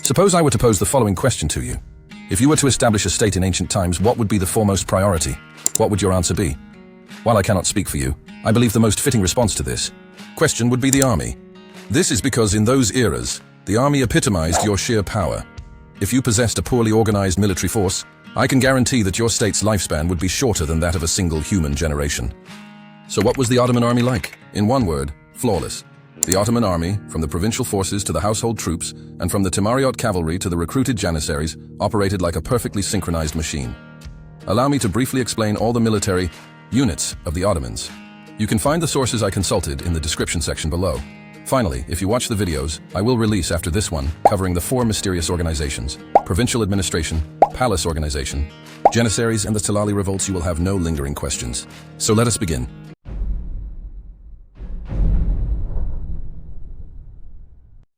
Suppose I were to pose the following question to you. If you were to establish a state in ancient times, what would be the foremost priority? What would your answer be? While I cannot speak for you, I believe the most fitting response to this question would be the army. This is because in those eras, the army epitomized your sheer power. If you possessed a poorly organized military force, I can guarantee that your state's lifespan would be shorter than that of a single human generation. So what was the Ottoman army like? In one word, flawless. The Ottoman army, from the provincial forces to the household troops, and from the Timariot cavalry to the recruited Janissaries, operated like a perfectly synchronized machine. Allow me to briefly explain all the military units of the Ottomans. You can find the sources I consulted in the description section below. Finally, if you watch the videos I will release after this one, covering the 4 mysterious organizations, provincial administration, palace organization, Janissaries and the Talali revolts, you will have no lingering questions. So let us begin.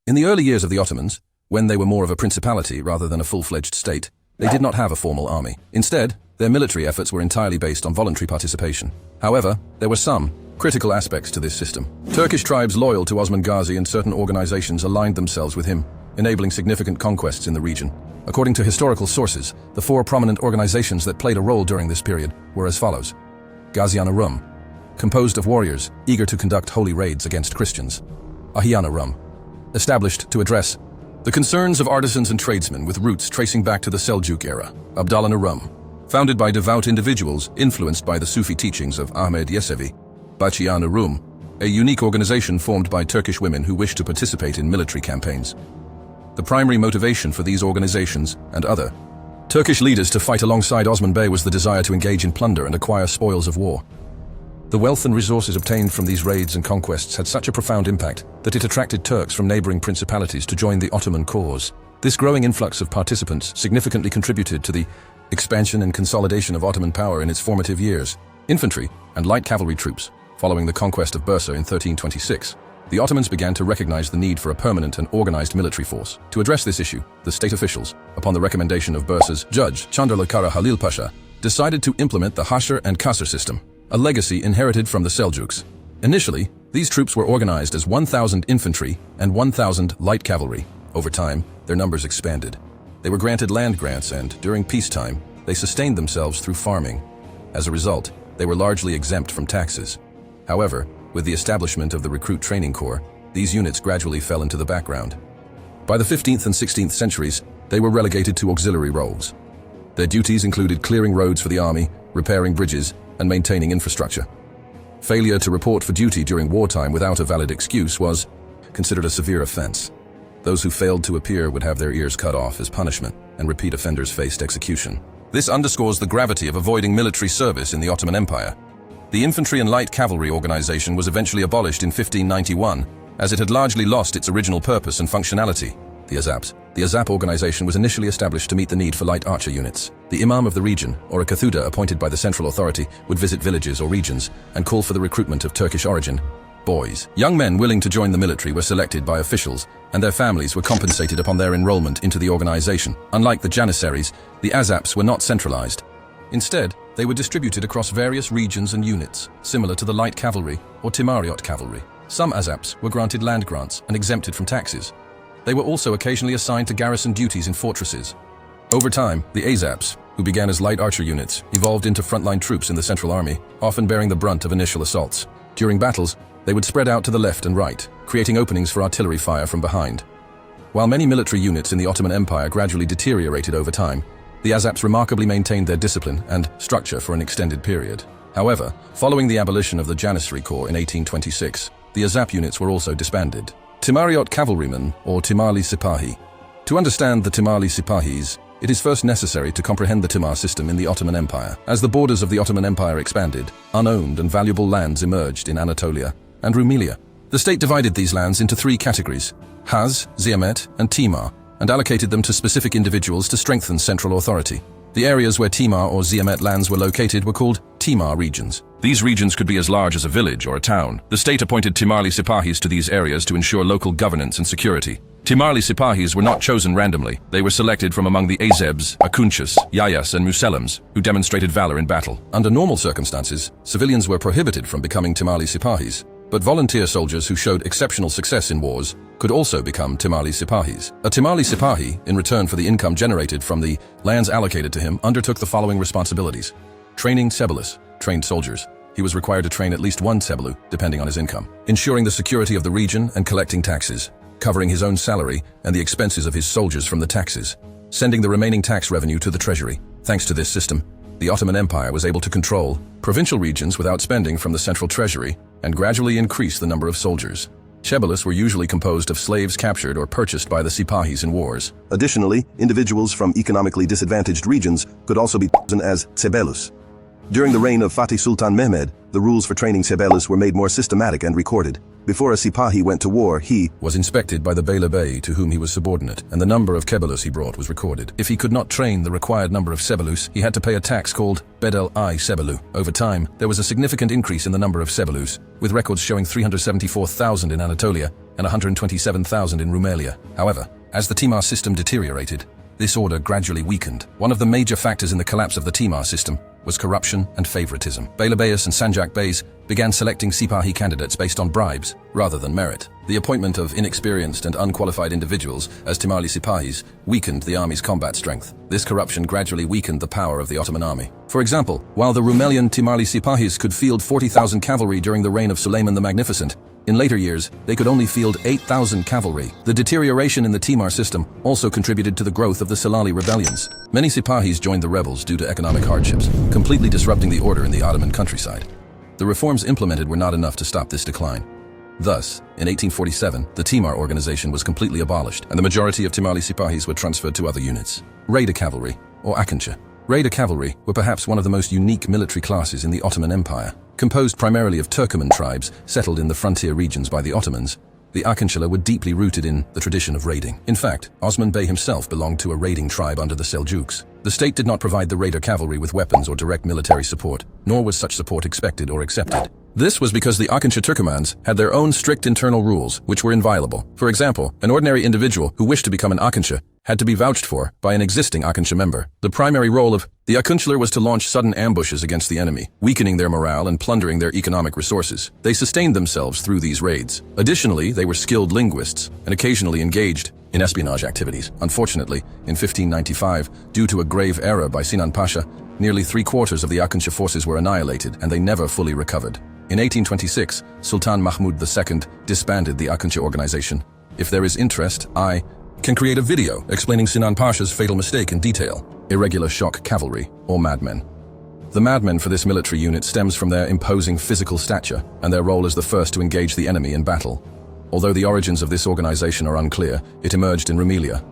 In the early years of the Ottomans, when they were more of a principality rather than a full-fledged state, they did not have a formal army. Instead, their military efforts were entirely based on voluntary participation. However, there were some critical aspects to this system. Turkish tribes loyal to Osman Gazi and certain organizations aligned themselves with him, enabling significant conquests in the region. According to historical sources, the 4 prominent organizations that played a role during this period were as follows. Gaziana Rum, composed of warriors eager to conduct holy raids against Christians. Ahyana Rum, established to address the concerns of artisans and tradesmen with roots tracing back to the Seljuk era. Abdallah Rum, founded by devout individuals influenced by the Sufi teachings of Ahmed Yesevi. Bachiana Rum, a unique organization formed by Turkish women who wished to participate in military campaigns. The primary motivation for these organizations and other Turkish leaders to fight alongside Osman Bey was the desire to engage in plunder and acquire spoils of war. The wealth and resources obtained from these raids and conquests had such a profound impact that it attracted Turks from neighboring principalities to join the Ottoman cause. This growing influx of participants significantly contributed to the expansion and consolidation of Ottoman power in its formative years. Infantry and light cavalry troops. Following the conquest of Bursa in 1326, the Ottomans began to recognize the need for a permanent and organized military force. To address this issue, the state officials, upon the recommendation of Bursa's judge, Chandralı Kara Halil Pasha, decided to implement the Haşr and Kasr system, a legacy inherited from the Seljuks. Initially, these troops were organized as 1,000 infantry and 1,000 light cavalry. Over time, their numbers expanded. They were granted land grants and, during peacetime, they sustained themselves through farming. As a result, they were largely exempt from taxes. However, with the establishment of the Recruit Training Corps, these units gradually fell into the background. By the 15th and 16th centuries, they were relegated to auxiliary roles. Their duties included clearing roads for the army, repairing bridges, and maintaining infrastructure. Failure to report for duty during wartime without a valid excuse was considered a severe offense. Those who failed to appear would have their ears cut off as punishment, and repeat offenders faced execution. This underscores the gravity of avoiding military service in the Ottoman Empire. The infantry and light cavalry organization was eventually abolished in 1591, as it had largely lost its original purpose and functionality. The Azap organization was initially established to meet the need for light archer units. The imam of the region, or a kathuda appointed by the central authority, would visit villages or regions and call for the recruitment of Turkish origin boys. Young men willing to join the military were selected by officials, and their families were compensated upon their enrollment into the organization. Unlike the Janissaries, the Azaps were not centralized. Instead, they were distributed across various regions and units, similar to the light cavalry or Timariot cavalry. Some Azaps were granted land grants and exempted from taxes. They were also occasionally assigned to garrison duties in fortresses. Over time, the Azaps, who began as light archer units, evolved into frontline troops in the central army, often bearing the brunt of initial assaults. During battles, they would spread out to the left and right, creating openings for artillery fire from behind. While many military units in the Ottoman Empire gradually deteriorated over time, the Azaps remarkably maintained their discipline and structure for an extended period. However, following the abolition of the Janissary Corps in 1826, the Azap units were also disbanded. Timariot cavalrymen, or Timali Sipahi. To understand the Timali Sipahis, it is first necessary to comprehend the Timar system in the Ottoman Empire. As the borders of the Ottoman Empire expanded, unowned and valuable lands emerged in Anatolia and Rumelia. The state divided these lands into 3 categories: Haz, Ziyamet, and Timar, and allocated them to specific individuals to strengthen central authority. The areas where Timar or Ziyamet lands were located were called Timar regions. These regions could be as large as a village or a town. The state appointed Timarli Sipahis to these areas to ensure local governance and security. Timarli Sipahis were not chosen randomly. They were selected from among the Azebs, Akunchas, Yayas, and Muselems, who demonstrated valor in battle. Under normal circumstances, civilians were prohibited from becoming Timarli Sipahis. But volunteer soldiers who showed exceptional success in wars could also become Timarli Sipahis. A Timarli Sipahi, in return for the income generated from the lands allocated to him, undertook the following responsibilities. Training Sebalus, trained soldiers. He was required to train at least one Sebelu, depending on his income. Ensuring the security of the region and collecting taxes. Covering his own salary and the expenses of his soldiers from the taxes. Sending the remaining tax revenue to the treasury. Thanks to this system, the Ottoman Empire was able to control provincial regions without spending from the central treasury and gradually increase the number of soldiers. Shebelus were usually composed of slaves captured or purchased by the Sipahis in wars. Additionally, individuals from economically disadvantaged regions could also be chosen as Sebelus. During the reign of Fatih Sultan Mehmed, the rules for training Sebelus were made more systematic and recorded. Before a Sipahi went to war, he was inspected by the Bey to whom he was subordinate, and the number of Kebelus he brought was recorded. If he could not train the required number of Sebelus, he had to pay a tax called Bedel-i Sebelu. Over time, there was a significant increase in the number of Sebelus, with records showing 374,000 in Anatolia and 127,000 in Rumelia. However, as the Timar system deteriorated, this order gradually weakened. One of the major factors in the collapse of the Timar system was corruption and favoritism. Beylebeys and Sanjak Beys began selecting Sipahi candidates based on bribes rather than merit. The appointment of inexperienced and unqualified individuals as Timarli Sipahis weakened the army's combat strength. This corruption gradually weakened the power of the Ottoman army. For example, while the Rumelian Timarli Sipahis could field 40,000 cavalry during the reign of Suleiman the Magnificent, in later years, they could only field 8,000 cavalry. The deterioration in the Timar system also contributed to the growth of the Salali rebellions. Many Sipahis joined the rebels due to economic hardships, completely disrupting the order in the Ottoman countryside. The reforms implemented were not enough to stop this decline. Thus, in 1847, the Timar organization was completely abolished, and the majority of Timarli Sipahis were transferred to other units. Raider cavalry, or Akıncı. Raider cavalry were perhaps one of the most unique military classes in the Ottoman Empire. Composed primarily of Turkoman tribes settled in the frontier regions by the Ottomans, the Akıncılar were deeply rooted in the tradition of raiding. In fact, Osman Bey himself belonged to a raiding tribe under the Seljuks. The state did not provide the raider cavalry with weapons or direct military support, nor was such support expected or accepted. This was because the Akıncı Turkomans had their own strict internal rules, which were inviolable. For example, an ordinary individual who wished to become an Akıncı had to be vouched for by an existing Akıncı member. The primary role of the Akıncılar was to launch sudden ambushes against the enemy, weakening their morale and plundering their economic resources. They sustained themselves through these raids. Additionally, they were skilled linguists and occasionally engaged in espionage activities. Unfortunately, in 1595, due to a grave error by Sinan Pasha, nearly 3/4 of the Akıncı forces were annihilated and they never fully recovered. In 1826, Sultan Mahmud II disbanded the Akıncı organization. If there is interest, I can create a video explaining Sinan Pasha's fatal mistake in detail. Irregular shock cavalry, or madmen. The madmen for this military unit stems from their imposing physical stature and their role as the first to engage the enemy in battle. Although the origins of this organization are unclear, it emerged in Rumelia.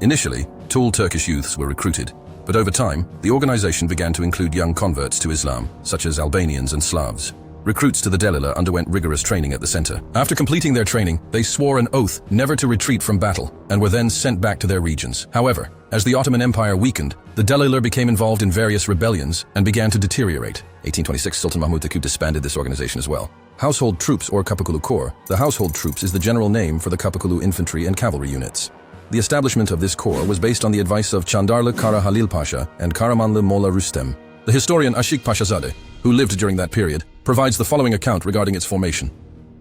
Initially, tall Turkish youths were recruited, but over time, the organization began to include young converts to Islam, such as Albanians and Slavs. Recruits to the Deliler underwent rigorous training at the center. After completing their training, they swore an oath never to retreat from battle and were then sent back to their regions. However, as the Ottoman Empire weakened, the Deliler became involved in various rebellions and began to deteriorate. 1826, Sultan Mahmud II disbanded this organization as well. Household Troops, or Kapıkulu Corps. The Household Troops is the general name for the Kapıkulu infantry and cavalry units. The establishment of this corps was based on the advice of Çandarlı Kara Halil Pasha and Karamanlı Molla Rüstem. The historian Aşık Paşazade, who lived during that period, provides the following account regarding its formation.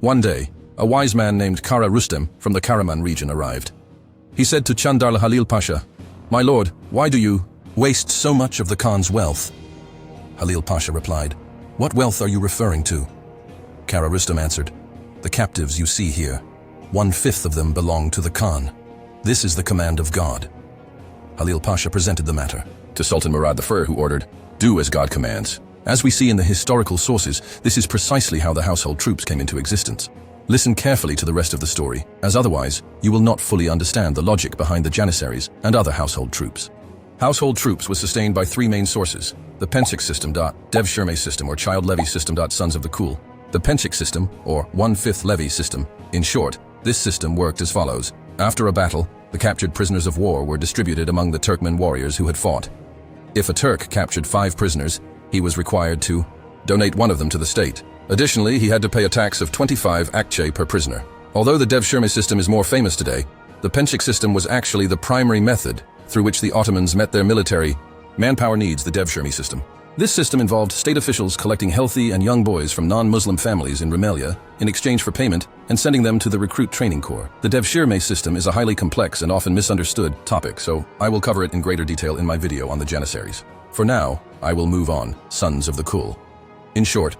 One day, a wise man named Kara Rüstem from the Karaman region arrived. He said to Çandarlı Halil Pasha, "My lord, why do you waste so much of the Khan's wealth?" Halil Pasha replied, "What wealth are you referring to?" Kara Rüstem answered, "The captives you see here, 1/5 of them belong to the Khan. This is the command of God." Halil Pasha presented the matter to Sultan Murad I, who ordered, "Do as God commands." As we see in the historical sources, this is precisely how the household troops came into existence. Listen carefully to the rest of the story, as otherwise, you will not fully understand the logic behind the Janissaries and other household troops. Household troops was sustained by three main sources: the Pençik system, Devşirme system, or child levy system, Sons of the Kul, the Pençik system, or 1/5 levy system. In short, this system worked as follows. After a battle, the captured prisoners of war were distributed among the Turkmen warriors who had fought. If a Turk captured 5 prisoners, he was required to donate one of them to the state. Additionally, he had to pay a tax of 25 akçe per prisoner. Although the Devşirme system is more famous today, the Pençik system was actually the primary method through which the Ottomans met their military manpower needs. The Devşirme system This system involved state officials collecting healthy and young boys from non-Muslim families in Rumelia in exchange for payment and sending them to the recruit training corps. The devshirme system is a highly complex and often misunderstood topic, so I will cover it in greater detail in my video on the Janissaries. For now, I will move on, sons of the Kul. In short,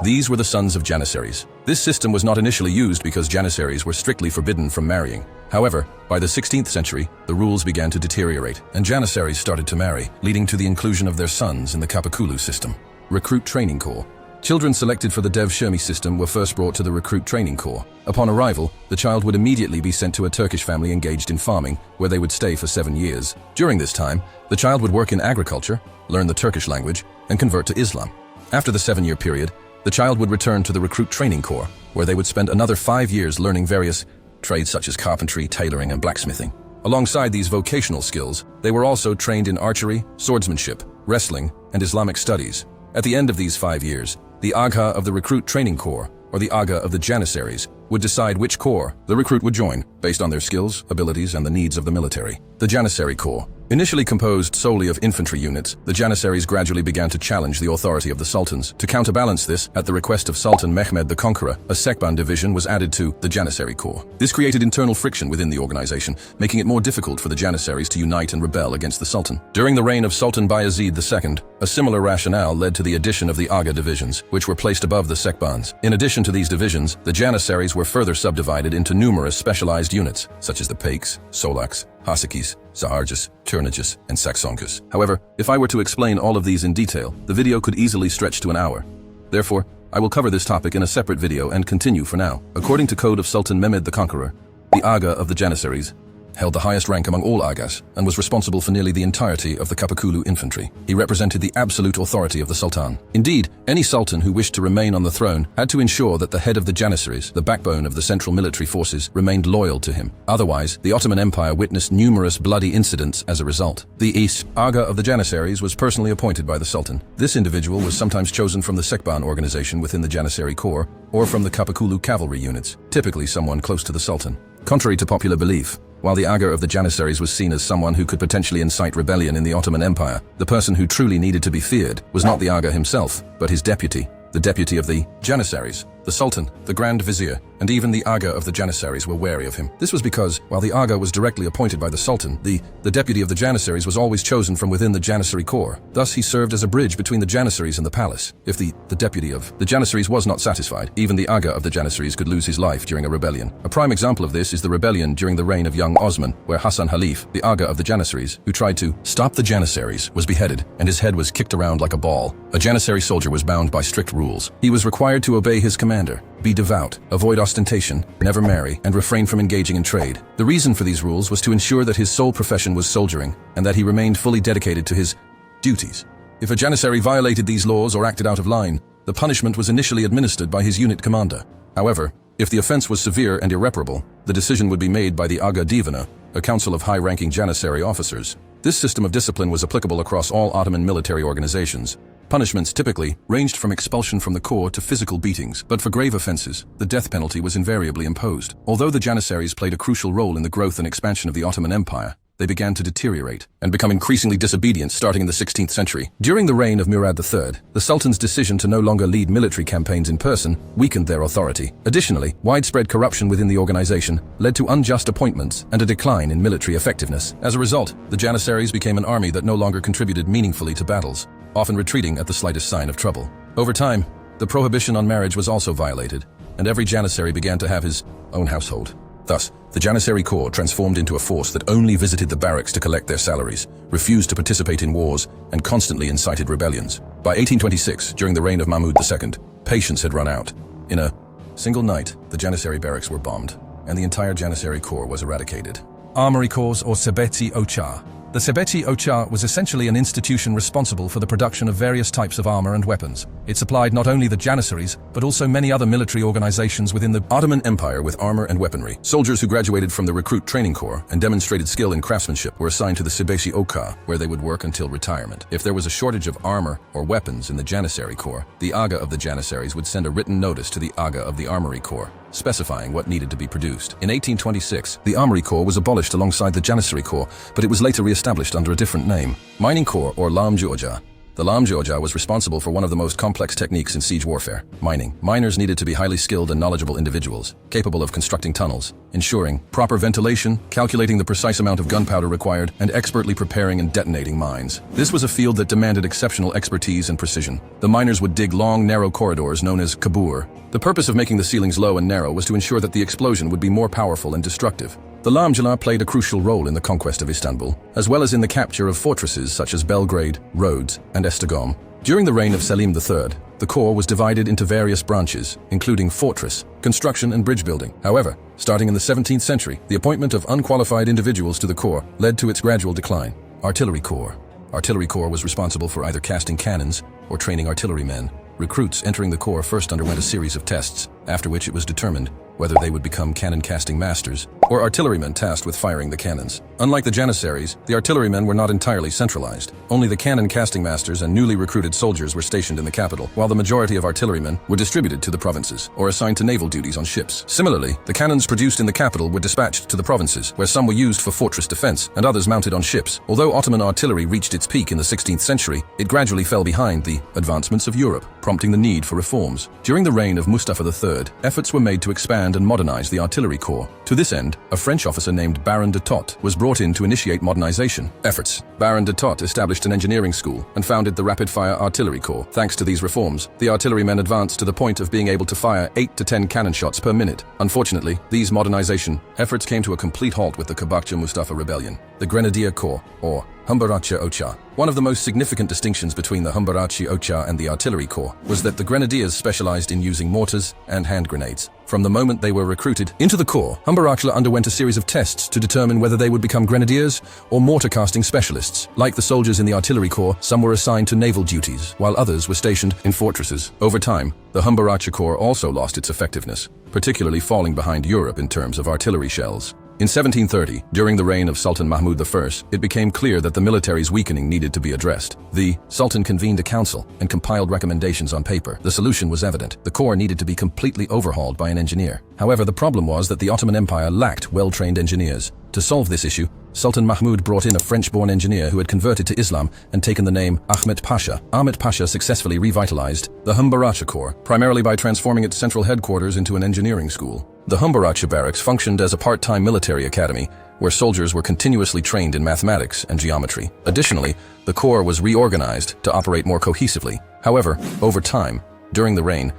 these were the sons of Janissaries. This system was not initially used because Janissaries were strictly forbidden from marrying. However, by the 16th century, the rules began to deteriorate, and Janissaries started to marry, leading to the inclusion of their sons in the Kapıkulu system. Recruit Training Corps. Children selected for the devshirme system were first brought to the Recruit Training Corps. Upon arrival, the child would immediately be sent to a Turkish family engaged in farming, where they would stay for 7 years. During this time, the child would work in agriculture, learn the Turkish language, and convert to Islam. After the 7-year period, the child would return to the Recruit Training Corps, where they would spend another 5 years learning various trades such as carpentry, tailoring, and blacksmithing. Alongside these vocational skills, they were also trained in archery, swordsmanship, wrestling, and Islamic studies. At the end of these 5 years, the Agha of the Recruit Training Corps, or the Agha of the Janissaries, would decide which corps the recruit would join, based on their skills, abilities, and the needs of the military. The Janissary Corps. Initially composed solely of infantry units, the Janissaries gradually began to challenge the authority of the sultans. To counterbalance this, at the request of Sultan Mehmed the Conqueror, a Sekban division was added to the Janissary Corps. This created internal friction within the organization, making it more difficult for the Janissaries to unite and rebel against the Sultan. During the reign of Sultan Bayezid II, a similar rationale led to the addition of the Agha divisions, which were placed above the Sekbans. In addition to these divisions, the Janissaries were further subdivided into numerous specialized units, such as the Paiks, Solaks, Hasikis, Zaharjis, Turnagis, and Saksonkas. However, if I were to explain all of these in detail, the video could easily stretch to an hour. Therefore, I will cover this topic in a separate video and continue for now. According to Code of Sultan Mehmed the Conqueror, the Agha of the Janissaries held the highest rank among all Aghas and was responsible for nearly the entirety of the Kapıkulu infantry. He represented the absolute authority of the Sultan. Indeed, any Sultan who wished to remain on the throne had to ensure that the head of the Janissaries, the backbone of the central military forces, remained loyal to him. Otherwise, the Ottoman Empire witnessed numerous bloody incidents as a result. The East Agha of the Janissaries was personally appointed by the Sultan. This individual was sometimes chosen from the Sekban organization within the Janissary Corps or from the Kapıkulu cavalry units, typically someone close to the Sultan. Contrary to popular belief, while the Agha of the Janissaries was seen as someone who could potentially incite rebellion in the Ottoman Empire, the person who truly needed to be feared was not the Agha himself, but his deputy, the deputy of the Janissaries. The Sultan, the Grand Vizier, and even the Agha of the Janissaries were wary of him. This was because, while the Agha was directly appointed by the Sultan, the deputy of the Janissaries was always chosen from within the Janissary Corps. Thus, he served as a bridge between the Janissaries and the palace. If the deputy of the Janissaries was not satisfied, even the Agha of the Janissaries could lose his life during a rebellion. A prime example of this is the rebellion during the reign of young Osman, where Hasan Halif, the Agha of the Janissaries, who tried to stop the Janissaries, was beheaded, and his head was kicked around like a ball. A Janissary soldier was bound by strict rules. He was required to obey his commander, be devout, avoid ostentation, never marry, and refrain from engaging in trade. The reason for these rules was to ensure that his sole profession was soldiering, and that he remained fully dedicated to his duties. If a Janissary violated these laws or acted out of line, the punishment was initially administered by his unit commander. However, if the offense was severe and irreparable, the decision would be made by the Agha Divana, a council of high-ranking Janissary officers. This system of discipline was applicable across all Ottoman military organizations. Punishments typically ranged from expulsion from the corps to physical beatings, but for grave offenses, the death penalty was invariably imposed. Although the Janissaries played a crucial role in the growth and expansion of the Ottoman Empire, they began to deteriorate and become increasingly disobedient starting in the 16th century. During the reign of Murad III, the Sultan's decision to no longer lead military campaigns in person weakened their authority. Additionally, widespread corruption within the organization led to unjust appointments and a decline in military effectiveness. As a result, the Janissaries became an army that no longer contributed meaningfully to battles, often retreating at the slightest sign of trouble. Over time, the prohibition on marriage was also violated, and every Janissary began to have his own household. Thus, the Janissary Corps transformed into a force that only visited the barracks to collect their salaries, refused to participate in wars, and constantly incited rebellions. By 1826, during the reign of Mahmud II, patience had run out. In a single night, the Janissary barracks were bombed, and the entire Janissary Corps was eradicated. Armory Corps, or Sebeti Ochar. The Sebeti Ochar was essentially an institution responsible for the production of various types of armor and weapons. It supplied not only the Janissaries, but also many other military organizations within the Ottoman Empire with armor and weaponry. Soldiers who graduated from the Recruit Training Corps and demonstrated skill in craftsmanship were assigned to the Sebeti Ochar, where they would work until retirement. If there was a shortage of armor or weapons in the Janissary Corps, the Agha of the Janissaries would send a written notice to the Agha of the Armory Corps, specifying what needed to be produced. In 1826, the Armory Corps was abolished alongside the Janissary Corps, but it was later re-established under a different name. Mining Corps, or Lamju Oja. The Lamcı Ocağı was responsible for one of the most complex techniques in siege warfare, mining. Miners needed to be highly skilled and knowledgeable individuals, capable of constructing tunnels, ensuring proper ventilation, calculating the precise amount of gunpowder required, and expertly preparing and detonating mines. This was a field that demanded exceptional expertise and precision. The miners would dig long, narrow corridors known as kabur. The purpose of making the ceilings low and narrow was to ensure that the explosion would be more powerful and destructive. The Lamcılar played a crucial role in the conquest of Istanbul, as well as in the capture of fortresses such as Belgrade, Rhodes, and Estegom. During the reign of Selim III, the corps was divided into various branches, including fortress, construction, and bridge building. However, starting in the 17th century, the appointment of unqualified individuals to the corps led to its gradual decline. Artillery Corps. Artillery Corps was responsible for either casting cannons or training artillerymen. Recruits entering the corps first underwent a series of tests, after which it was determined whether they would become cannon-casting masters or artillerymen tasked with firing the cannons. Unlike the Janissaries, the artillerymen were not entirely centralized. Only the cannon-casting masters and newly recruited soldiers were stationed in the capital, while the majority of artillerymen were distributed to the provinces or assigned to naval duties on ships. Similarly, the cannons produced in the capital were dispatched to the provinces, where some were used for fortress defense and others mounted on ships. Although Ottoman artillery reached its peak in the 16th century, it gradually fell behind the advancements of Europe, prompting the need for reforms. During the reign of Mustafa III, efforts were made to expand and modernize the artillery corps. To this end, a French officer named Baron de Tott was brought in to initiate modernization efforts. Baron de Tott established an engineering school and founded the rapid-fire artillery corps. Thanks to these reforms, the artillerymen advanced to the point of being able to fire 8 to 10 cannon shots per minute. Unfortunately, these modernization efforts came to a complete halt with the Kabakçı Mustafa rebellion. The Grenadier Corps, or Humberacı Ocağı. One of the most significant distinctions between the Humberacı Ocağı and the Artillery Corps was that the Grenadiers specialized in using mortars and hand grenades. From the moment they were recruited into the corps, Humberacılar underwent a series of tests to determine whether they would become grenadiers or mortar-casting specialists. Like the soldiers in the Artillery Corps, some were assigned to naval duties, while others were stationed in fortresses. Over time, the Humberacı Corps also lost its effectiveness, particularly falling behind Europe in terms of artillery shells. In 1730, during the reign of Sultan Mahmud I, it became clear that the military's weakening needed to be addressed. The Sultan convened a council and compiled recommendations on paper. The solution was evident. The corps needed to be completely overhauled by an engineer. However, the problem was that the Ottoman Empire lacked well-trained engineers. To solve this issue, Sultan Mahmud brought in a French-born engineer who had converted to Islam and taken the name Ahmet Pasha. Ahmet Pasha successfully revitalized the Humberacı Corps, primarily by transforming its central headquarters into an engineering school. The Humberacı barracks functioned as a part-time military academy, where soldiers were continuously trained in mathematics and geometry. Additionally, the corps was reorganized to operate more cohesively. However, over time, during the reign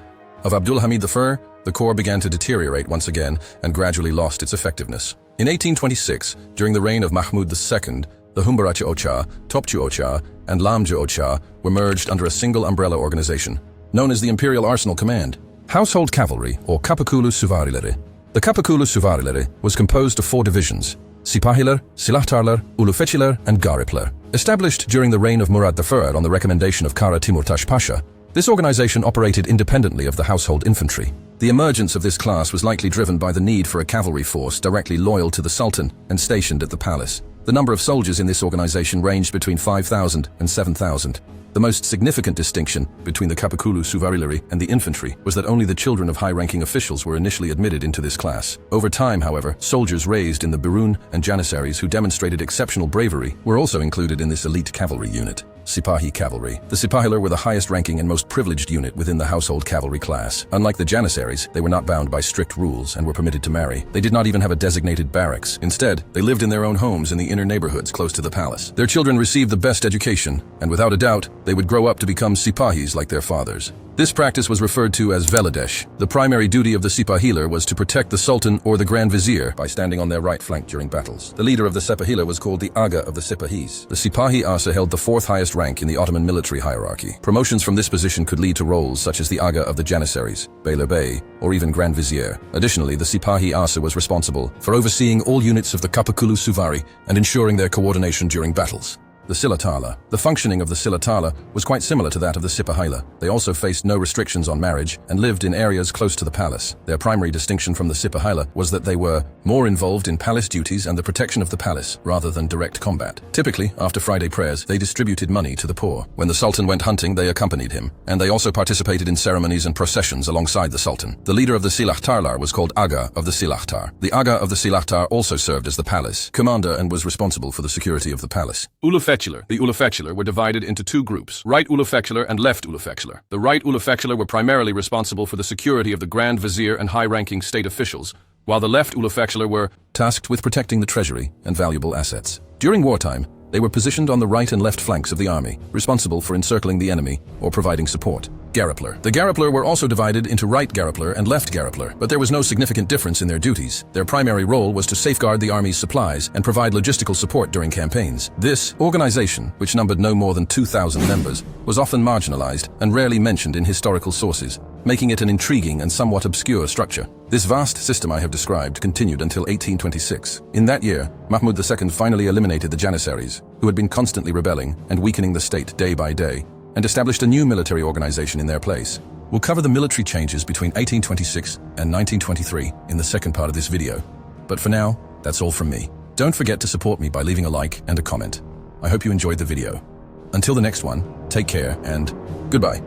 of Abdülhamid I, the corps began to deteriorate once again and gradually lost its effectiveness. In 1826, during the reign of Mahmud II, the Humberacı Ocağı, Topçu Ocağı, and Lamcı Ocağı were merged under a single umbrella organization, known as the Imperial Arsenal Command. Household Cavalry, or Kapıkulu Süvarileri. The Kapıkulu Süvarileri was composed of 4 divisions: Sipahiler, Silahtarlar, Ulufeciler, and Garipler. Established during the reign of Murad III on the recommendation of Kara Timurtaş Pasha, this organization operated independently of the household infantry. The emergence of this class was likely driven by the need for a cavalry force directly loyal to the Sultan and stationed at the palace. The number of soldiers in this organization ranged between 5,000 and 7,000. The most significant distinction between the Kapıkulu Süvarileri and the infantry was that only the children of high-ranking officials were initially admitted into this class. Over time, however, soldiers raised in the Birun and Janissaries who demonstrated exceptional bravery were also included in this elite cavalry unit. Sipahi Cavalry. The Sipahiler were the highest-ranking and most privileged unit within the household cavalry class. Unlike the Janissaries, they were not bound by strict rules and were permitted to marry. They did not even have a designated barracks. Instead, they lived in their own homes in the inner neighborhoods close to the palace. Their children received the best education, and without a doubt, they would grow up to become Sipahis like their fathers. This practice was referred to as velidesh. The primary duty of the Sipahiler was to protect the Sultan or the Grand Vizier by standing on their right flank during battles. The leader of the Sipahiler was called the Aga of the Sipahis. The Sipahi Asa held the 4th highest rank in the Ottoman military hierarchy. Promotions from this position could lead to roles such as the Aga of the Janissaries, Beylerbey, or even Grand Vizier. Additionally, the Sipahi Asa was responsible for overseeing all units of the Kapıkulu Süvari and ensuring their coordination during battles. The Silahtarlar. The functioning of the Silahtarlar was quite similar to that of the Sipahiler. They also faced no restrictions on marriage and lived in areas close to the palace. Their primary distinction from the Sipahiler was that they were more involved in palace duties and the protection of the palace, rather than direct combat. Typically, after Friday prayers, they distributed money to the poor. When the Sultan went hunting, they accompanied him, and they also participated in ceremonies and processions alongside the Sultan. The leader of the Silahtarlar was called Aga of the Silahtar. The Aga of the Silahtar also served as the palace commander and was responsible for the security of the palace. Ulufeciler Ulufekçiler. The Ulufekçiler were divided into two groups, right Ulufekçiler and left Ulufekçiler. The right Ulufekçiler were primarily responsible for the security of the Grand Vizier and high-ranking state officials, while the left Ulufekçiler were tasked with protecting the treasury and valuable assets. During wartime, they were positioned on the right and left flanks of the army, responsible for encircling the enemy or providing support. Garipler. The Garipler were also divided into right Garipler and left Garipler, but there was no significant difference in their duties. Their primary role was to safeguard the army's supplies and provide logistical support during campaigns. This organization, which numbered no more than 2,000 members, was often marginalized and rarely mentioned in historical sources, making it an intriguing and somewhat obscure structure. This vast system I have described continued until 1826. In that year, Mahmud II finally eliminated the Janissaries, who had been constantly rebelling and weakening the state day by day, and established a new military organization in their place. We'll cover the military changes between 1826 and 1923 in the second part of this video. But for now, that's all from me. Don't forget to support me by leaving a like and a comment. I hope you enjoyed the video. Until the next one, take care and goodbye.